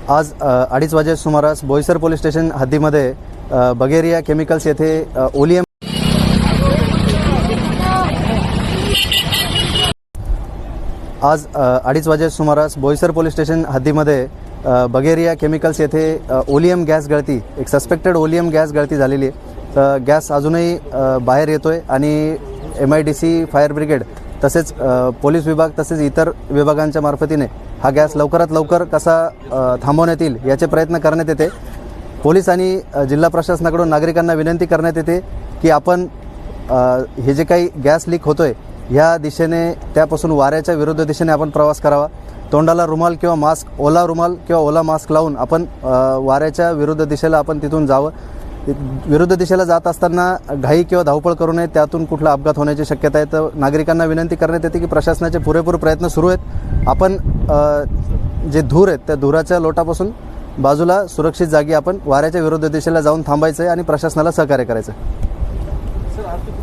आज 2:30 वाजे सुमारास बोईसर पोलीस स्टेशन हद्दीमध्ये बगेरिया केमिकल्स येथे ओलियम आज 2:30 वाजे सुमारास बोईसर पोलीस स्टेशन हद्दीमध्ये बगेरिया केमिकल्स येथे ओलियम गॅस गळती, एक सस्पेक्टेड ओलियम गॅस गळती झालेली आहे। तर गॅस अजूनही बाहेर येतोय आणि MIDC फायर ब्रिगेड तसेच पोलीस विभाग तसेच इतर विभागांच्या मार्फतीने हा गॅस लवकरात लवकर कसा थांबवण्यात येईल याचे प्रयत्न करण्यात येते। पोलीस आणि जिल्हा प्रशासनाकडून नागरिकांना विनंती करण्यात येते की आपण हे जे काही गॅस लीक होतोय ह्या दिशेने त्यापासून वाऱ्याच्या विरुद्ध दिशेने आपण प्रवास करावा। तोंडाला रुमाल किंवा मास्क, ओला रुमाल किंवा ओला मास्क लावून आपण वाऱ्याच्या विरुद्ध दिशेला आपण तिथून जावं। विरुद्ध दिशेला जात असताना घाई किंवा धावपळ करू नये, त्यातून कुठला अपघात होण्याची शक्यता आहे। तर नागरिकांना विनंती करण्यात येते की प्रशासनाचे पुरेपूर प्रयत्न सुरू आहेत। आपण जे धूर आहेत त्या धुराच्या लोटापासून बाजूला सुरक्षित जागी आपण वाऱ्याच्या विरुद्ध दिशेला जाऊन थांबायचं आहे आणि प्रशासनाला सहकार्य करायचं आहे।